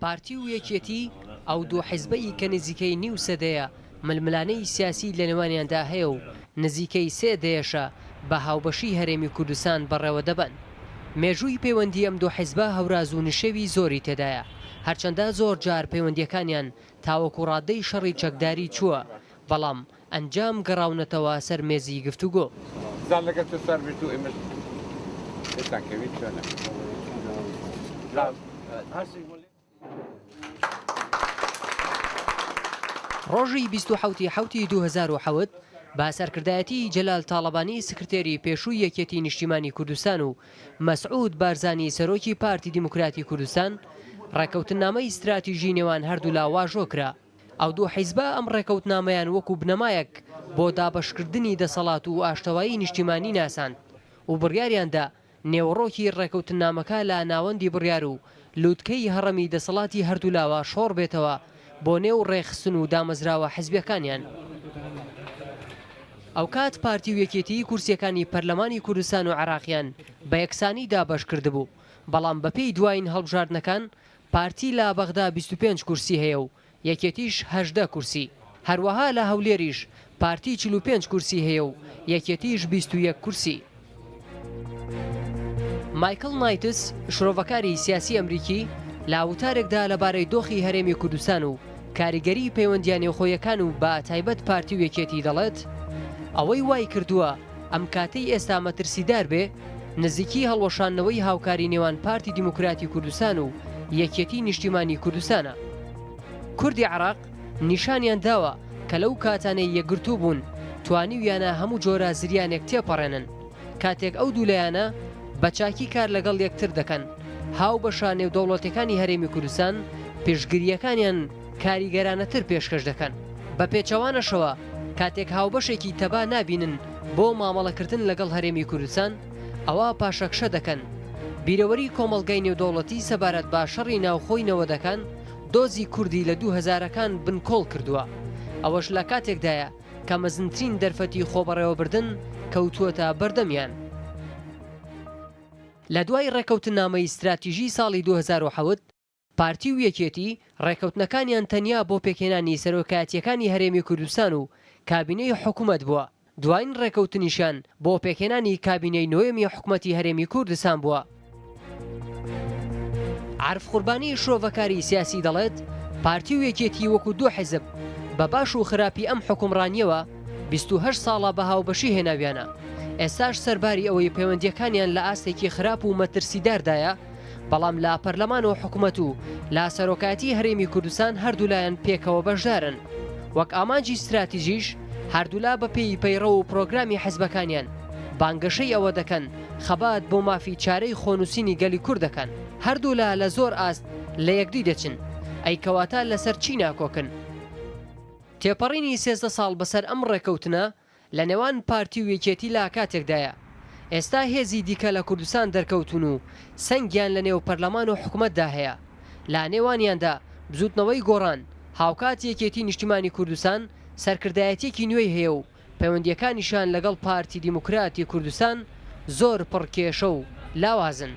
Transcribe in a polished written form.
پارتی و یەکێتی ئەو دوو حیزبەی کە نزیکەی نیو سەدەیە ململانەی سیاسی لە نێوانیاندا هەیە و نزیکەی سێ دەیەشە بە هاوبەشی هەرێمی کوردستان بەڕێوە دەبن. مێژووی پەیوەندی ئەم دوو حیزبە هەوراز و نشێوی زۆری تێدایە، هەرچەندە زۆر جار پەیوەندیەکانیان تاوەکو ڕادەی شەڕی چەکداری چووە، بەڵام ئەنجام گەڕاونەتەوە سەر مێزی گفتوگۆ. ڕۆژی 27 2007 با سەرکردایەتی جەلال تاڵەبانی سکرتێری پێشووی یەکێتی نیشتیمانی کوردستان و مەسعود بارزانی سەرۆکی پارتی دیموکراتی کوردستان ڕێکەوتنامەی استراتیژی نێوان هەردوو لا واژۆکرا. ئەو دوو حیزبە ئەم ڕێکەوتنامەیان وەکو بنەمایەک بۆ دابەشکردنی دەسەڵات و ئاشتەوایی نیشتیمانی ناساند و بڕیاریاندا نێوەڕۆکی ڕێکەوتنامەکە لە ناوەندی بڕیار و لووتکەی هەڕەمی دەسەڵاتی هەردوو لاوە شۆڕ بێتەوە بۆ نێو ڕێخستن و دامەزراوە حیزبەکانیان. ئەو کات پارتی و یەکێتی کورسیەکانی پەرلەمانی کوردستان و عێراقیان بە یەکسانی دابەش کردبوو، بەڵام بەپێی دوایین هەڵبژاردنەکان پارتی لە بەغدا 25 کورسی هەیە و یەکێتیش 18 کورسی. هەروەها لە هەولێریش پارتی 45 کورسی هەیە و یەکێتیش 21 کورسی. مایکل نایتس شرۆڤەکاری سیاسی ئەمریکی لاوتارێکدا لەبارەی دۆخی هەرێمی کوردستان و کاریگەری پەیوەندیان نێوخۆیەکان و بە تایبەت پارتی و یەکێتی دەڵێت ئەوەی وای کردووە ئەم کاتەی ئێستا مەترسیدار بێ نزیکی هەڵوەشانەوەی هاوکاری نێوان پارتی دیموکراتی کوردستان و یەکێتی نیشتیمانی کوردستانە. کوردی عێراق نیشانیان داوە کە لەو کاتانەی یەکگرتوو بوون توانیویانە هەموو جۆرە زریانێک تێپەڕێنن، کاتێک ئەو دوولایانە بەچاکی کار لەگەڵ یەکتر دەکەن. هاو بەشە نێودەوڵەتەکانی هەرێمی کوردستان پێشگریەکانیان کاریگەرانەتر پێشکەش دەکەن. بە پێچەوانەشەوە کاتێک هاوبەشێکی تەبا نابینن بۆ مامەڵەکردن لەگەڵ هەرێمی کوردستان ئەوە پاشەکشە دەکەن. بیرەوەری کۆمەڵگەی نێودەوڵەتی سەبارەت بە شەڕی ناوخۆی نەوەدەکان دۆزی کوردی لە 2000ەکان بنکۆڵ کردووە. ئەوەش لە کاتێکدایە کە مەزنترین دەرفەتی خۆبەڕێوەبردن کەوتووەتە بەردەمیان. لە دوای ڕێکەوتنامەی استراتیژی ساڵی 2007 پارتی و یەکێتی ڕێکەوتنەکانیان تەنیا بۆ پێکهێنانی سەرۆکایەتیەکانی هەرێمی کوردستان و کابینەی حکوومەت بووە. دوایین ڕێکەوتنیشان بۆ پێکهێنانی کابینەی نۆیەمی حکوومەتی هەرێمی کوردستان بووە. عارف قوربانی شرۆڤەکاری سیاسی دەڵێت پارتی و یەکێتی وەکو دوو حیزب بە باش و خراپی ئەم حکومڕانیەوە 28 ساڵە بە هاوبەشی هێناویانە. ئێستاش سەرباری ئەوەی پەیوەندیەکانیان لە ئاستێکی خراپ و مەترسیداردایە، بەڵام لا پەرلەمان و حکوومەت و لا سەرۆکاتی هەرێمی کوردستان هەردوولایەن پێکەوە بەشدارن. وەک ئامانجی استراتیژیش هەردوولا بە پێی پەیڕە و پرۆگرامی حیزبەکانیان بانگەشەی ئەوە دەکەن خەبات بۆ مافی چارەی خۆنووسینی گەلی کوورد دەکەن. هەردوولا لە زۆر ئاست لە یەکدی دەچن، ئەی کەواتە لەسەر چی ناکۆکن. تێپەڕینی 13 ساڵ بەسەر ئەم ڕێکەوتنە لە نێوان پارتی و یەکێتی لا کاتێکدایە. ئێستا هێزی دیکە لە کوردستان دەرکەوتون و سەنگیان لە نێو پەرلەمان و حکوومەتدا هەیە. لا نێوانیاندا بزوتنەوەی گۆڕان هاوکات یەکێتی نیشتیمانی کوردستان سەرکردایەتێکی نوێی هەیە و پەیوەندیەکانیشان لەگەڵ پارتی دیموکراتی کوردستان زۆر پڕکێشە و لاوازن.